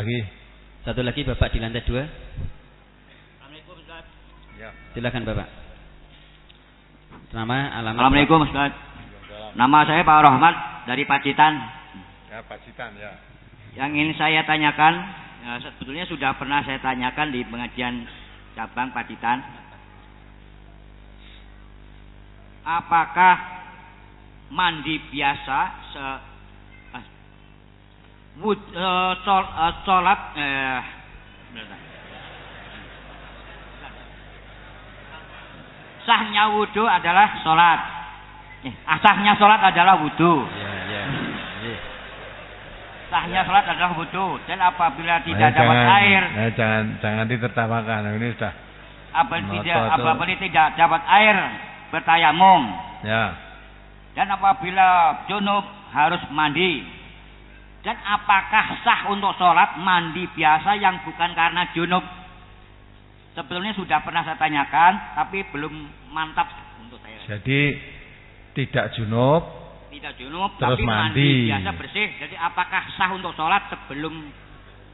lagi. Satu lagi Bapak di lantai 2. Assalamualaikum Ustaz. Ya. Silakan Bapak. Nama, alamat. Assalamualaikum Ustaz. Nama saya Pak Rahmat dari Pacitan. Ya, Pacitan ya. Yang ingin saya tanyakan, sebetulnya sudah pernah saya tanyakan di pengajian cabang Pacitan. Apakah mandi biasa sholat sahnya wudhu adalah sholat, sahnya sholat adalah wudhu. Sahnya sholat adalah wudhu, dan apabila tidak dapat air, jangan ditertawakan. Ini sudah apabila tidak dapat air bertayamum. Ya. Dan apabila junub harus mandi. Dan apakah sah untuk sholat mandi biasa yang bukan karena junub? Sebetulnya sudah pernah saya tanyakan, tapi belum mantap untuk saya. Jadi tidak junub, tapi terus mandi biasa bersih. Jadi apakah sah untuk sholat sebelum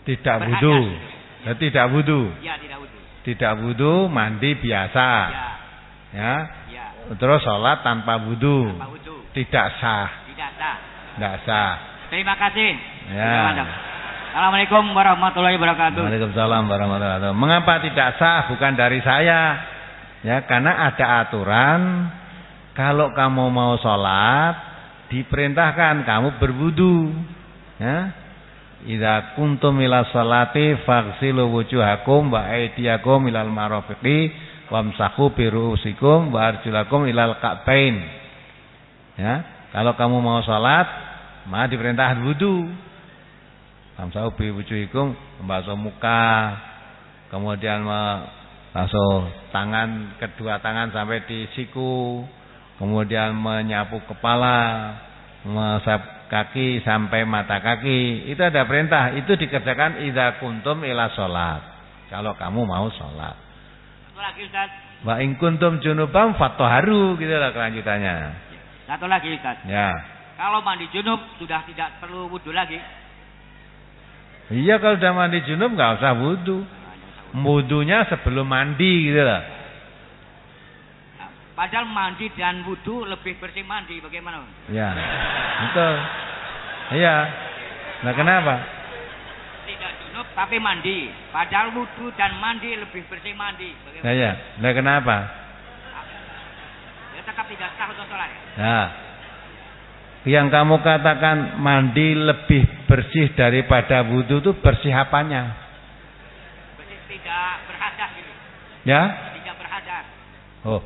tidak wudu? Ya, tidak wudu. Ya, tidak wudu. Tidak wudu, mandi biasa. Ya. Ya. Terus sholat tanpa wudu. Tanpa wudu. Tidak sah. Tidak sah. Tidak sah. Terima kasih. Ya. Assalamualaikum warahmatullahi wabarakatuh. Waalaikumsalam warahmatullahi wabarakatuh. Mengapa tidak sah? Bukan dari saya. Ya, karena ada aturan. Kalau kamu mau sholat, diperintahkan kamu berwudu. Ya. Idza kuntum ila sholati faghsilu wujuhakum wa aydiyakum ilal marafiqi wamsahu bi ru'usikum wa arjulakum ilal ka'bain. Ya, kalau kamu mau sholat, maka diperintahkan wudu. Wamsahu bi wujuhikum, membasuh muka, kemudian membasuh tangan, kedua tangan sampai di siku, kemudian menyapu kepala, mengusap kaki sampai mata kaki. Itu ada perintah. Itu dikerjakan idza kuntum ila sholat. Kalau kamu mau sholat. Satu lagi Ustaz. Wa in kuntum junubam fathaharu, gitu lah kelanjutannya. Satu lagi Ustaz. Ya. Kalau mandi junub sudah tidak perlu wudu lagi. Iya, kalau sudah mandi junub nggak usah wudu. Wudunya sebelum mandi, gitu lah. Padahal mandi dan wudu lebih bersih mandi, bagaimana? Ya, betul. Iya. Nah, kenapa? Tidak junub tapi mandi. Padahal wudu dan mandi lebih bersih mandi. Bagaimana? Nah, ya. Nah, kenapa? Ya tetap tidak sah untuk sholat. Nah, yang kamu katakan mandi lebih bersih daripada wudu itu bersih apanya? Bersih tidak berhadas gitu. Ya? Tidak berhadas. Oh.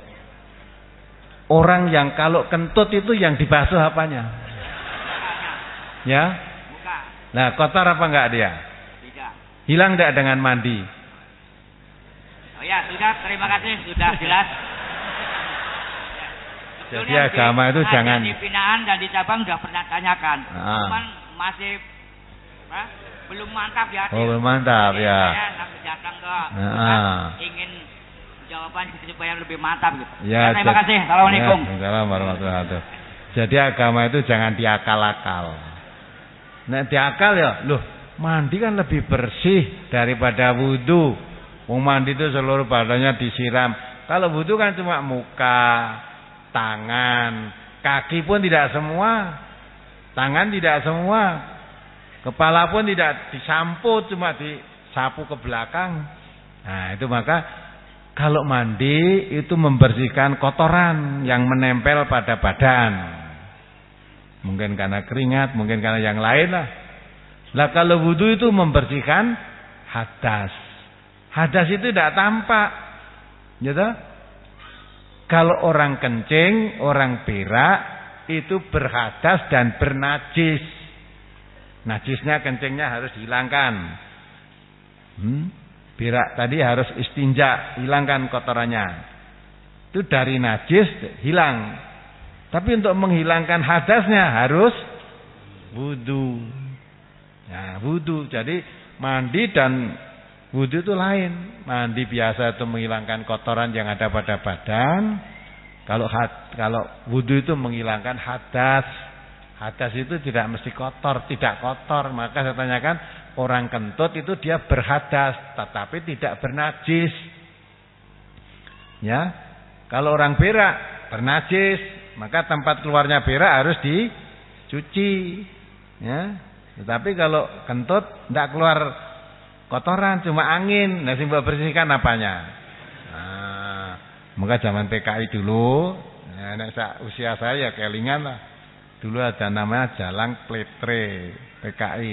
Orang yang kalau kentut itu yang dibasuh apanya? Ya? Muka. Nah, kotor apa enggak dia? Tidak. Hilang enggak dengan mandi? Oh ya, sudah, terima kasih, sudah jelas. Jadi agama itu jangan di binaan dan di cabang sudah pernah tanyakan. Cuman masih belum mantap ya. Oh, belum mantap ya. Saya datang ke ingin jawaban supaya lebih mantap gitu. Ya, terima kasih. Assalamualaikum. Waalaikumsalam warahmatullahi wabarakatuh. Jadi agama itu jangan diakal-akal. Nek diakal ya, loh, mandi kan lebih bersih daripada wudu. Wong mandi itu seluruh badannya disiram. Kalau wudu kan cuma muka, tangan, kaki pun tidak semua. Tangan tidak semua. Kepala pun tidak disamput, cuma disapu ke belakang. Nah, itu maka kalau mandi itu membersihkan kotoran yang menempel pada badan. Mungkin karena keringat, mungkin karena yang lain lah. Lah kalau wudu itu membersihkan hadas. Hadas itu tidak tampak. Gitu? Kalau orang kencing, orang berak itu berhadas dan bernajis. Najisnya, kencingnya harus dihilangkan. Berak tadi harus istinja, hilangkan kotorannya. Itu dari najis hilang. Tapi untuk menghilangkan hadasnya harus wudu. Nah, wudu. Jadi mandi dan wudu itu lain. Mandi biasa itu menghilangkan kotoran yang ada pada badan. Kalau wudu itu menghilangkan hadas. Hadas itu tidak mesti kotor, tidak kotor. Maka saya tanyakan, orang kentut itu dia berhadas tetapi tidak bernajis. Ya. Kalau orang berak bernajis, maka tempat keluarnya berak harus dicuci. Ya. Tetapi kalau kentut tidak keluar kotoran, cuma angin, nah sing mbok bersihkan apanya? Nah, maka zaman PKI dulu, ya, usia saya kelingan lah. Dulu ada namanya Jalang Pletre PKI.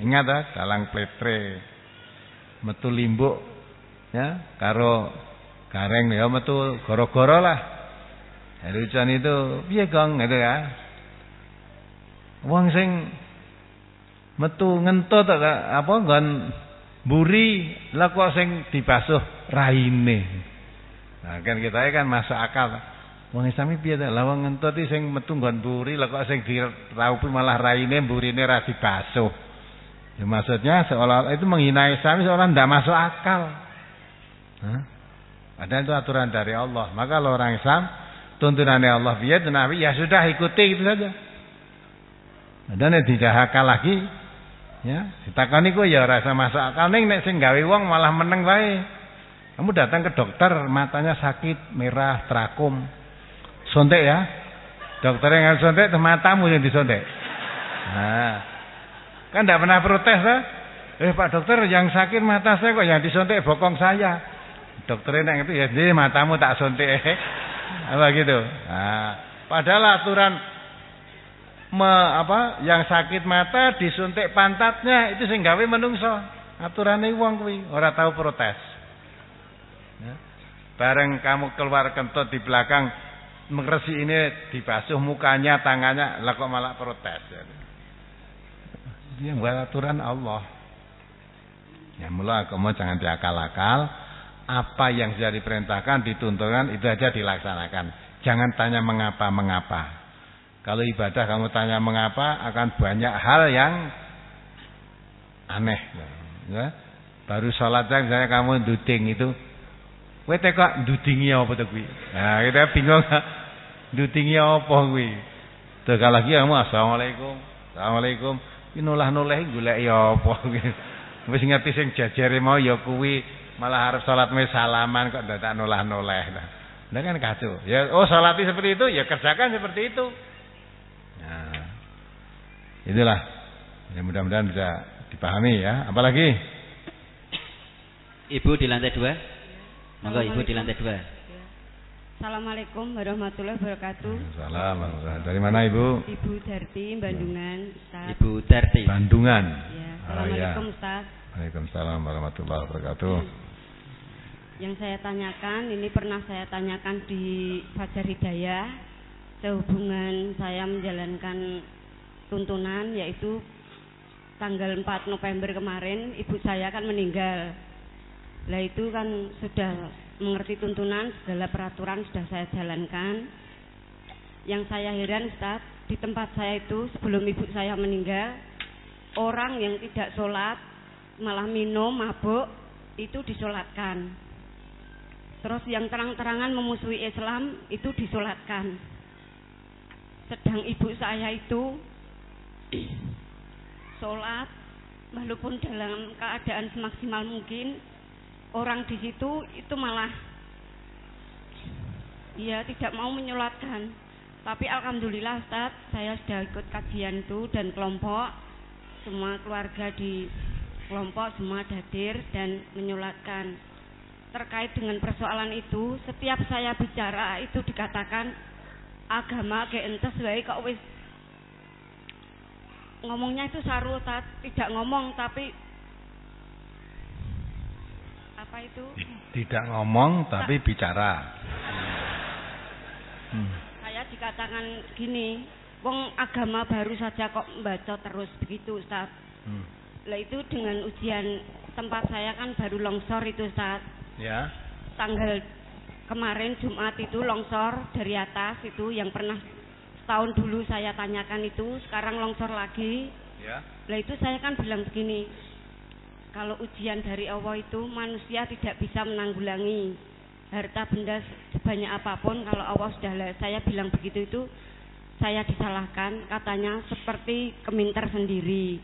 Ingat ya, Jalang Pletre. Metu limbuk ya, karo gareng ya metu goro-goro lah. Hari hujan itu piye Gong gitu ya. Wong sing metu ngentut apa nggon mburi lah kok sing dibasuh raine. Nah kan kita kan masuk akal. Wong Islam piye ta? Lah wong ngentut iki sing metu nggon mburi lah kok sing diraupi malah raine mburine ra dibasuh. Ya maksudnya seolah itu menghina Islam seolah ndak masuk akal. Padahal itu aturan dari Allah. Maka kalau orang Islam tuntunannya Allah piye Nabi ya sudah ikuti itu saja. Dan tidak akal lagi. Ya, ditakoni ku ya ora usah masuk akal ning nek sing gawe wong malah meneng wae. Kamu datang ke dokter, matanya sakit, merah, trakum. Sontek ya. Dokter yang sontek itu matamu yang disontek. Nah. Kan enggak pernah protes ya? Pak dokter yang sakit mata saya kok yang disontek bokong saya. Dokternya nek itu ya jadi matamu tak sontek. Apa gitu. Nah, padahal aturan yang sakit mata disuntik pantatnya itu sing gawe menungso. Aturane wong kuwi ora tahu protes. Ya. Bareng kamu keluar kentut di belakang mengresi ini dibasuh mukanya, tangannya, lah kok malah protes. Ya. Dia buat aturan Allah. Ya mula kamu jangan diakal-akal. Apa yang sudah diperintahkan, dituntunkan itu aja dilaksanakan. Jangan tanya mengapa-mengapa. Kalau ibadah kamu tanya mengapa akan banyak hal yang aneh. Ya. Baru sholat misalnya kamu duding itu, kowe kok dudingi apa to kuwi? Nah, kita bingung dudingi apa kuwi. Terus lagi kamu assalamualaikum. Assalamualaikum. Iki nolah-noleh golek ya apa kuwi. Wis ngerti sing jajare mau ya kuwi, malah harus sholat salaman kok dadak nolah-noleh. Nah kan kacau. Ya salati seperti itu, ya kerjakan seperti itu. Nah, itulah. Ya mudah-mudahan bisa dipahami ya. Apalagi? Ibu di lantai 2. Monggo Ibu di lantai 2. Assalamualaikum warahmatullahi wabarakatuh. Salam. Dari mana Ibu? Ibu Darti, Bandungan, Ustaz. Ibu Darti. Bandungan. Ya, Assalamualaikum Ustaz. Waalaikumsalam warahmatullahi wabarakatuh. Yang saya tanyakan, ini pernah saya tanyakan di Fajar Hidayah. Sehubungan saya menjalankan tuntunan, yaitu tanggal 4 November kemarin ibu saya kan meninggal. Lah itu kan sudah mengerti tuntunan, segala peraturan sudah saya jalankan. Yang saya heran Ustaz, di tempat saya itu sebelum ibu saya meninggal, orang yang tidak sholat malah minum, mabuk itu disolatkan. Terus yang terang-terangan memusuhi Islam itu disolatkan. Sedang ibu saya itu sholat walaupun dalam keadaan semaksimal mungkin, orang di situ itu malah ya tidak mau menyolatkan. Tapi alhamdulillah Ustaz, saya sudah ikut kajian itu dan kelompok, semua keluarga di kelompok semua hadir dan menyolatkan. Terkait dengan persoalan itu, setiap saya bicara itu dikatakan agama ke entes wae kok wis ngomongnya itu saru, tidak ngomong tapi apa itu? Tidak ngomong tapi bicara. Saya dikatakan gini, wong agama baru saja kok membaca terus begitu Ustaz. Lah itu dengan ujian tempat saya kan baru longsor itu Ustaz. Ya. Tanggal kemarin Jumat itu longsor dari atas itu yang pernah setahun dulu saya tanyakan itu, sekarang longsor lagi. Ya. Lah itu saya kan bilang begini, kalau ujian dari Allah itu manusia tidak bisa menanggulangi harta benda sebanyak apapun. Kalau Allah sudah, saya bilang begitu itu saya disalahkan, katanya seperti keminter sendiri.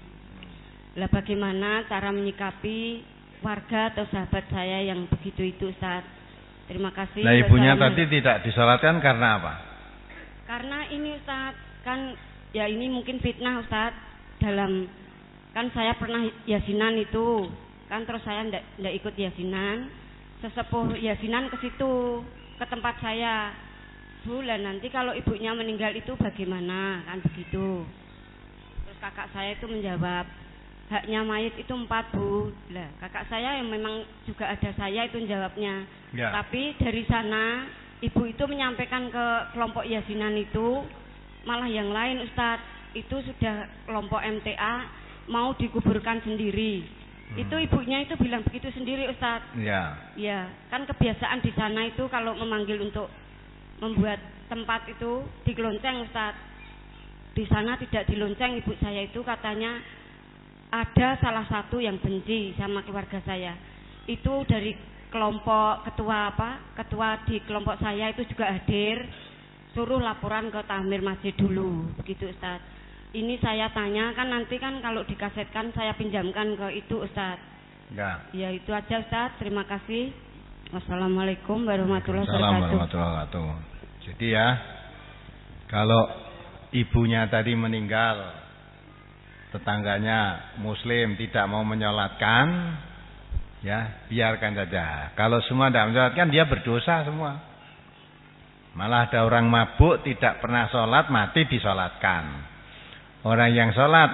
Lah bagaimana cara menyikapi warga atau sahabat saya yang begitu itu Ustaz? Terima kasih. Nah ibunya tadi tidak disolatkan karena apa? Karena ini Ustaz, kan ya ini mungkin fitnah Ustaz. Dalam kan saya pernah yasinan itu, kan terus saya ndak ikut yasinan. Sesepuh yasinan ke situ, ke tempat saya. Bu, lah nanti kalau ibunya meninggal itu bagaimana? Kan begitu. Terus kakak saya itu menjawab, haknya mayit itu 4 Bu. Lah kakak saya yang memang juga ada saya itu jawabnya. Ya. Tapi dari sana ibu itu menyampaikan ke kelompok yasinan itu malah yang lain Ustadz, itu sudah kelompok MTA mau dikuburkan sendiri. Itu ibunya itu bilang begitu sendiri Ustadz. Ya. Ya, kan kebiasaan di sana itu kalau memanggil untuk membuat tempat itu dilonceng Ustadz. Di sana tidak dilonceng, ibu saya itu katanya ada salah satu yang benci sama keluarga saya. Itu dari kelompok ketua di kelompok saya itu juga hadir, suruh laporan ke Tahmir Masjid dulu, begitu Ustaz. Ini saya tanya kan nanti kan kalau dikasetkan saya pinjamkan ke itu Ustaz. Ya. Ya itu aja Ustaz, terima kasih. Wassalamualaikum warahmatullahi wabarakatuh. Jadi ya, kalau ibunya tadi meninggal, tetangganya muslim tidak mau menyolatkan, ya biarkan saja. Kalau semua tidak menyolatkan, dia berdosa semua. Malah ada orang mabuk tidak pernah sholat, mati disolatkan. Orang yang sholat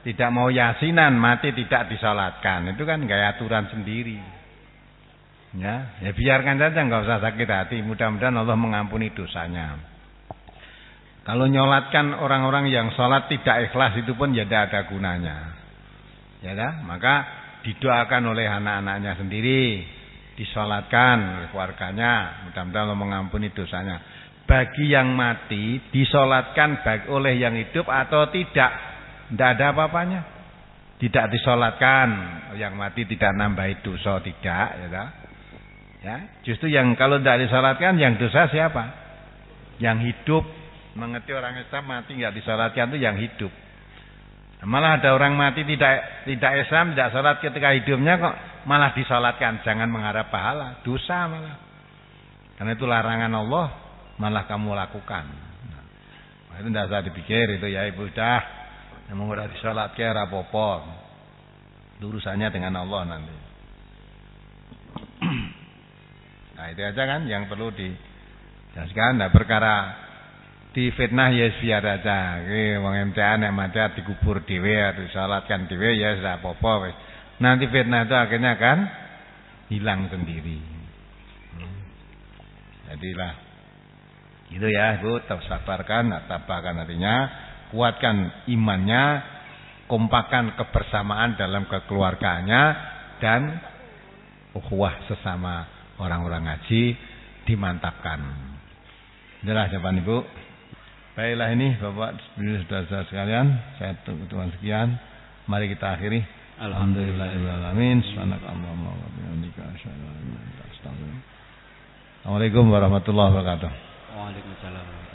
tidak mau yasinan, mati tidak disolatkan. Itu kan gaya aturan sendiri. Ya biarkan saja, nggak usah sakit hati. Mudah-mudahan Allah mengampuni dosanya. Kalau nyolatkan orang-orang yang sholat tidak ikhlas itu pun ya tidak ada gunanya. Ya dah, maka didoakan oleh anak-anaknya sendiri, disolatkan oleh keluarganya. Mudah-mudahan Allah mengampuni dosanya. Bagi yang mati disolatkan baik oleh yang hidup atau tidak ada apa-apanya. Tidak disolatkan, yang mati tidak nambahi dosa, tidak, ya dah. Ya, justru yang kalau tidak disolatkan yang dosa siapa? Yang hidup. Mengerti orang Islam mati nggak disolatkan itu yang hidup. Malah ada orang mati tidak Islam, tidak sholat ketika hidupnya kok malah disolatkan. Jangan mengharap pahala, dosa malah. Karena itu larangan Allah malah kamu lakukan. Nah, itu tidak usah dipikir itu ya ibu dah. Yang mau disolatkan rapopo. Urusannya dengan Allah nanti. Nah itu aja kan yang perlu dijelaskan. Nah perkara di fitnah ya biar aja. Wong MTA nek mati dikubur dhewe, disalatkan dhewe ya sudah apa-apa wis. Nanti fitnah itu akhirnya akan hilang sendiri. Jadilah itu ya Ibu, sabarkan, tabahkan hatinya, kuatkan imannya, kompakan kebersamaan dalam kekeluargaannya dan ukhuwah sesama orang-orang ngaji dimantapkan. Inilah jawaban Ibu. Baiklah ini Bapak saudara sekalian, saya tutup sekian. Mari kita akhiri. Alhamdulillahirabbil subhanakallahumma wa bihamdika asyhadu an la ilaha illa anta astaghfiruka wa atubu ilaik. Assalamualaikum warahmatullahi wabarakatuh. Waalaikumsalam.